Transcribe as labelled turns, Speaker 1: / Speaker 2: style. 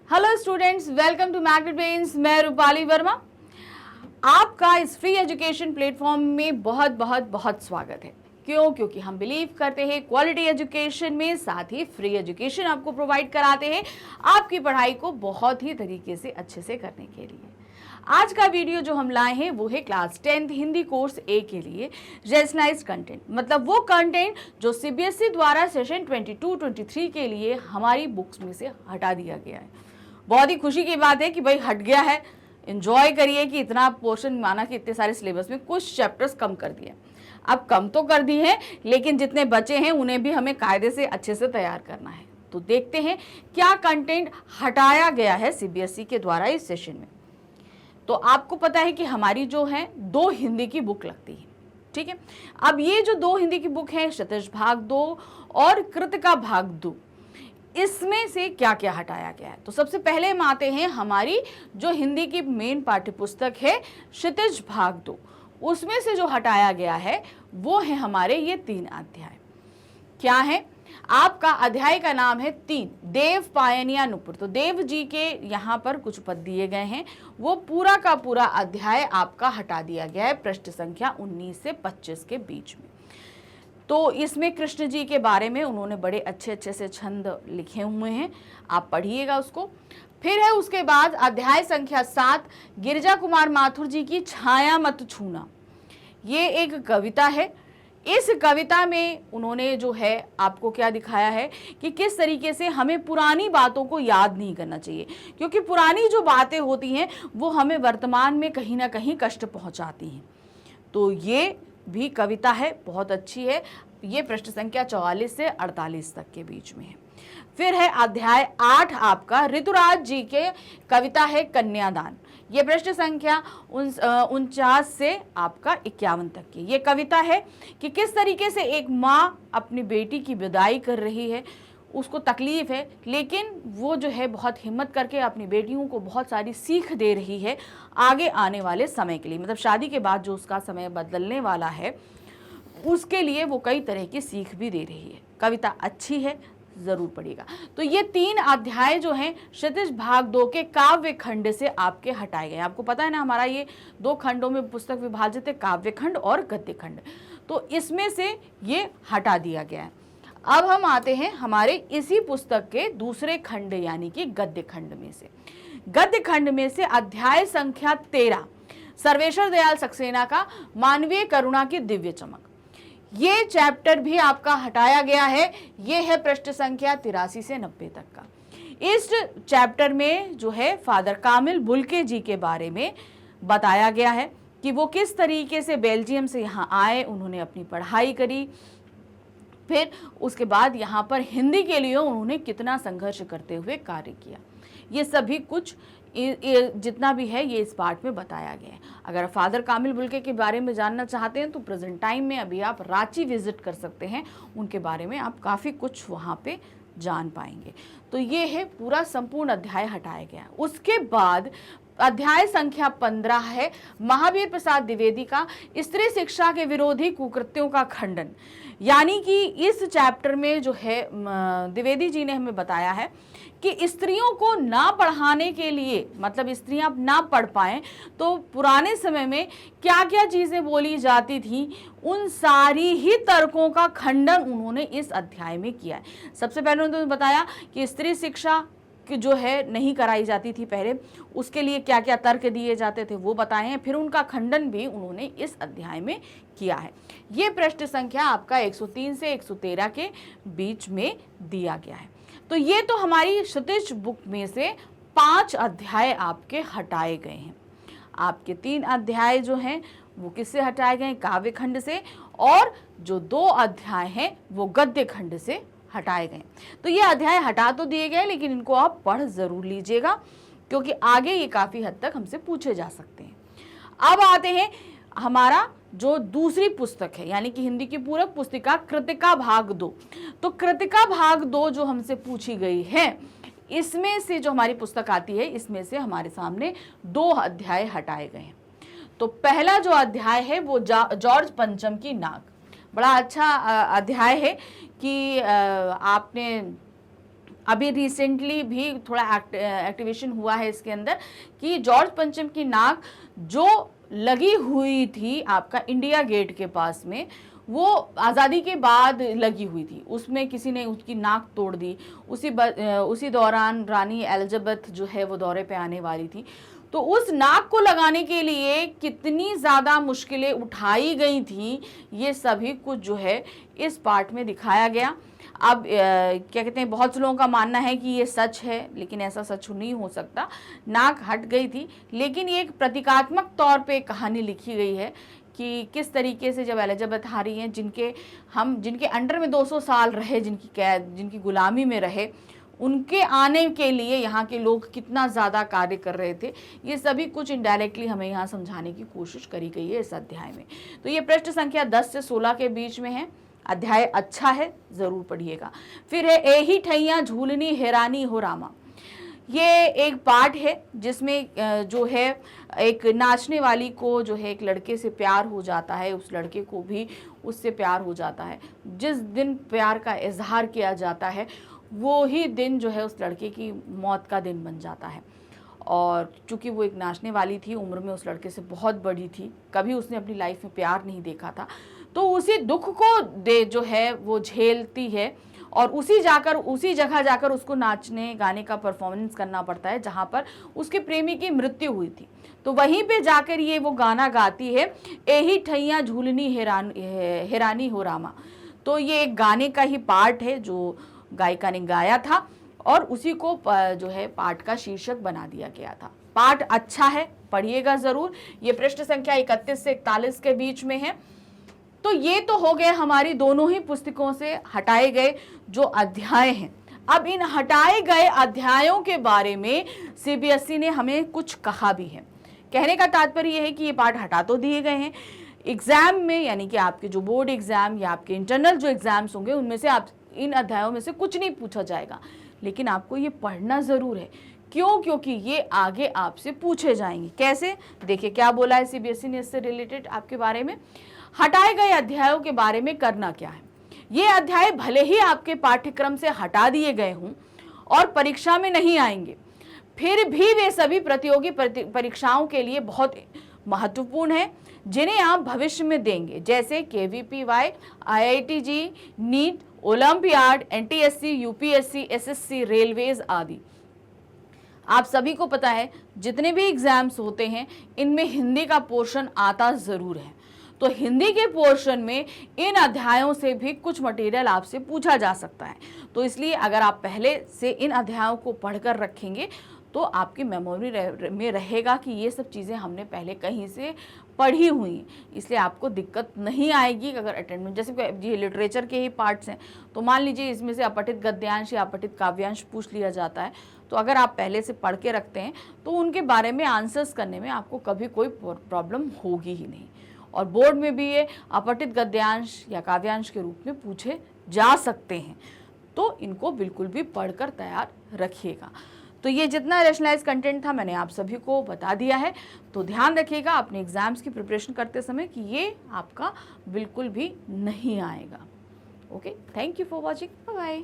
Speaker 1: Hello students, welcome to magnet brains. मैं रूपाली वर्मा, आपका इस फ्री एजुकेशन प्लेटफॉर्म में बहुत बहुत बहुत स्वागत है। क्यों? क्योंकि हम बिलीव करते हैं क्वालिटी एजुकेशन में, साथ ही फ्री एजुकेशन आपको प्रोवाइड कराते हैं आपकी पढ़ाई को बहुत ही तरीके से अच्छे से करने के लिए। आज का वीडियो जो हम लाए हैं वो है क्लास 10th हिंदी कोर्स ए के लिए रेशनलाइज्ड कंटेंट, मतलब वो कंटेंट जो सीबीएसई द्वारा सेशन 22-23 के लिए हमारी बुक्स में से हटा दिया गया है। बहुत ही खुशी की बात है कि भाई हट गया है। एंजॉय करिए कि इतना पोर्शन, माना कि इतने सारे सिलेबस में कुछ चैप्टर्स कम कर दिए। अब कम तो कर दी है, लेकिन जितने बचे हैं उन्हें भी हमें कायदे से अच्छे से तैयार करना है। तो देखते हैं क्या कंटेंट हटाया गया है सीबीएसई के द्वारा इस सेशन में। तो आपको पता है कि हमारी जो है 2 हिंदी की बुक लगती है, ठीक है। अब ये जो 2 हिंदी की बुक है, क्षितिज भाग 2 और कृतिका भाग 2, इसमें से क्या क्या हटाया गया है। तो सबसे पहले हम आते हैं हमारी जो हिंदी की मेन पाठ्य पुस्तक है क्षितिज भाग 2, उसमें से जो हटाया गया है वो है हमारे ये 3 अध्याय। क्या है? आपका अध्याय का नाम है 3, देव पायनिया नुपुर। तो देव जी के यहाँ पर कुछ पद दिए गए हैं, वो पूरा का पूरा अध्याय आपका हटा दिया गया है पृष्ठ संख्या 19 से 25 के बीच में। तो इसमें कृष्ण जी के बारे में उन्होंने बड़े अच्छे अच्छे से छंद लिखे हुए हैं, आप पढ़िएगा उसको। फिर है उसके बाद अध्याय संख्या 7, गिरिजा कुमार माथुर जी की छाया मत छूना। ये एक कविता है। इस कविता में उन्होंने जो है आपको क्या दिखाया है कि किस तरीके से हमें पुरानी बातों को याद नहीं करना चाहिए, क्योंकि पुरानी जो बातें होती हैं वो हमें वर्तमान में कहीं ना कहीं कष्ट पहुंचाती हैं। तो ये भी कविता है, बहुत अच्छी है। ये पृष्ठ संख्या 44 से 48 तक के बीच में है। फिर है अध्याय 8 आपका ऋतुराज जी के कविता है कन्यादान। ये पृष्ठ संख्या 49 से आपका 51 तक की ये कविता है कि किस तरीके से एक माँ अपनी बेटी की विदाई कर रही है, उसको तकलीफ है, लेकिन वो जो है बहुत हिम्मत करके अपनी बेटियों को बहुत सारी सीख दे रही है आगे आने वाले समय के लिए, मतलब शादी के बाद जो उसका समय बदलने वाला है उसके लिए वो कई तरह की सीख भी दे रही है। कविता अच्छी है, जरूर पढ़िएगा। तो ये 3 अध्याय जो हैं क्षितिज भाग 2 के काव्य खंड से आपके हटाए गए। आपको पता है ना, हमारा ये 2 खंडों में पुस्तक विभाजित है, काव्य खंड और गद्य खंड। तो इसमें से ये हटा दिया गया है। अब हम आते हैं हमारे इसी पुस्तक के दूसरे खंड यानी कि गद्य खंड में से। गद्य खंड में से अध्याय संख्या 13, सर्वेश्वर दयाल सक्सेना का मानवीय करुणा की दिव्य चमक। ये चैप्टर भी आपका हटाया गया है। ये है पृष्ठ संख्या 83 से 90 तक का। इस चैप्टर में जो है फादर कामिल बुल्के जी के बारे में बताया गया है कि वो किस तरीके से बेल्जियम से यहाँ आए, उन्होंने अपनी पढ़ाई करी, फिर उसके बाद यहाँ पर हिंदी के लिए उन्होंने कितना संघर्ष करते हुए कार्य किया। ये सभी कुछ जितना भी है ये इस पार्ट में बताया गया है। अगर फादर कामिल बुल्के के बारे में जानना चाहते हैं तो प्रेजेंट टाइम में अभी आप रांची विजिट कर सकते हैं, उनके बारे में आप काफ़ी कुछ वहाँ पे जान पाएंगे। तो ये है पूरा संपूर्ण अध्याय हटाया गया। उसके बाद अध्याय संख्या 15 है महावीर प्रसाद द्विवेदी का स्त्री शिक्षा के विरोधी कुकृत्यों का खंडन। यानी कि इस चैप्टर में जो है द्विवेदी जी ने हमें बताया है कि स्त्रियों को ना पढ़ाने के लिए, मतलब स्त्रियां ना पढ़ पाएं, तो पुराने समय में क्या क्या चीज़ें बोली जाती थी, उन सारी ही तर्कों का खंडन उन्होंने इस अध्याय में किया है। सबसे पहले उन्होंने बताया कि स्त्री शिक्षा कि जो है नहीं कराई जाती थी पहले, उसके लिए क्या क्या तर्क दिए जाते थे वो बताए हैं। फिर उनका खंडन भी उन्होंने इस अध्याय में किया है। ये पृष्ठ संख्या आपका 103 से 113 के बीच में दिया गया है। तो ये तो हमारी क्षितिज बुक में से 5 अध्याय आपके हटाए गए हैं। आपके 3 अध्याय जो हैं वो किससे हटाए गए? काव्य खंड से, और जो 2 अध्याय हैं वो गद्य खंड से हटाए गए। तो ये अध्याय हटा तो दिए गए, लेकिन इनको आप पढ़ जरूर लीजिएगा, क्योंकि आगे ये काफी हद तक हमसे पूछे जा सकते हैं। अब आते हैं हमारा जो दूसरी पुस्तक है, यानी कि हिंदी की पूरक पुस्तिका कृतिका भाग 2। तो कृतिका भाग 2 जो हमसे पूछी गई है, इसमें से जो हमारी पुस्तक आती है, इसमें से हमारे सामने 2 अध्याय हटाए गए हैं। तो पहला जो अध्याय है वो जॉर्ज पंचम की नाक। बड़ा अच्छा अध्याय है कि आपने अभी रिसेंटली भी थोड़ा एक्टिवेशन हुआ है इसके अंदर कि जॉर्ज पंचम की नाक जो लगी हुई थी आपका इंडिया गेट के पास में, वो आज़ादी के बाद लगी हुई थी, उसमें किसी ने उसकी नाक तोड़ दी। उसी दौरान रानी एलिजाबेथ जो है वो दौरे पे आने वाली थी, तो उस नाक को लगाने के लिए कितनी ज़्यादा मुश्किलें उठाई गई थी, ये सभी कुछ जो है इस पार्ट में दिखाया गया। अब क्या कहते हैं, बहुत से लोगों का मानना है कि ये सच है, लेकिन ऐसा सच नहीं हो सकता। नाक हट गई थी, लेकिन ये एक प्रतीकात्मक तौर पे कहानी लिखी गई है कि किस तरीके से जब एलिजाबेथ आ रही हैं, जिनके अंडर में 200 साल रहे, जिनकी कैद, जिनकी गुलामी में रहे, उनके आने के लिए यहाँ के लोग कितना ज़्यादा कार्य कर रहे थे, ये सभी कुछ इनडायरेक्टली हमें यहाँ समझाने की कोशिश करी गई है इस अध्याय में। तो ये पृष्ठ संख्या 10 से 16 के बीच में है। अध्याय अच्छा है, ज़रूर पढ़िएगा। फिर है एही ठैया झूलनी हैरानी हो रामा। ये एक पार्ट है जिसमें जो है एक नाचने वाली को जो है एक लड़के से प्यार हो जाता है, उस लड़के को भी उससे प्यार हो जाता है। जिस दिन प्यार का इजहार किया जाता है वो ही दिन जो है उस लड़के की मौत का दिन बन जाता है। और चूँकि वो एक नाचने वाली थी, उम्र में उस लड़के से बहुत बड़ी थी, कभी उसने अपनी लाइफ में प्यार नहीं देखा था, तो उसी दुख को जो है वो झेलती है और उसी जगह जाकर उसको नाचने गाने का परफॉर्मेंस करना पड़ता है जहाँ पर उसके प्रेमी की मृत्यु हुई थी। तो वहीं पे जाकर ये वो गाना गाती है, एही ठैया झूलनी हैरानी हो रामा। तो ये एक गाने का ही पार्ट है जो गायिका ने गाया था और उसी को जो है पाठ का शीर्षक बना दिया गया था। पाठ अच्छा है, पढ़िएगा ज़रूर। ये पृष्ठ संख्या 31 से 41 के बीच में है। तो ये तो हो गए हमारी दोनों ही पुस्तकों से हटाए गए जो अध्याय हैं। अब इन हटाए गए अध्यायों के बारे में सीबीएसई ने हमें कुछ कहा भी है। कहने का तात्पर्य यह है कि ये पाठ हटा तो दिए गए हैं, एग्जाम में यानी कि आपके जो बोर्ड एग्जाम या आपके इंटरनल जो एग्जाम्स होंगे उनमें से आप इन अध्यायों में से कुछ नहीं पूछा जाएगा, लेकिन आपको ये पढ़ना ज़रूर है। क्यों? क्योंकि ये आगे आपसे पूछे जाएंगे। कैसे? देखिए क्या बोला है सीबीएसई ने इससे रिलेटेड आपके बारे में। हटाए गए अध्यायों के बारे में करना क्या है। ये अध्याय भले ही आपके पाठ्यक्रम से हटा दिए गए हों और परीक्षा में नहीं आएंगे, फिर भी वे सभी प्रतियोगी परीक्षाओं के लिए बहुत महत्वपूर्ण है जिन्हें आप भविष्य में देंगे, जैसे KVPY, IIT, NEET, olympiad, NTSC, UPSC, SSC, railways आदि। आप सभी को पता है जितने भी एग्जाम्स होते हैं इनमें हिंदी का पोर्शन आता ज़रूर है। तो हिंदी के पोर्शन में इन अध्यायों से भी कुछ मटेरियल आपसे पूछा जा सकता है। तो इसलिए अगर आप पहले से इन अध्यायों को पढ़कर रखेंगे तो आपकी मेमोरी में रहेगा कि ये सब चीज़ें हमने पहले कहीं से पढ़ी हुई हैं, इसलिए आपको दिक्कत नहीं आएगी अगर अटेंडमेंट। जैसे ये लिटरेचर के ही पार्ट्स हैं, तो मान लीजिए इसमें से अपठित गद्यांश या अपठित काव्यांश पूछ लिया जाता है, तो अगर आप पहले से पढ़ के रखते हैं तो उनके बारे में आंसर्स करने में आपको कभी कोई प्रॉब्लम होगी ही नहीं। और बोर्ड में भी ये अपठित गद्यांश या काव्यांश के रूप में पूछे जा सकते हैं, तो इनको बिल्कुल भी पढ़कर तैयार रखिएगा। तो ये जितना रैशनलाइज कंटेंट था मैंने आप सभी को बता दिया है। तो ध्यान रखिएगा अपने एग्जाम्स की प्रिपरेशन करते समय कि ये आपका बिल्कुल भी नहीं आएगा। Okay, thank you for watching, bye bye.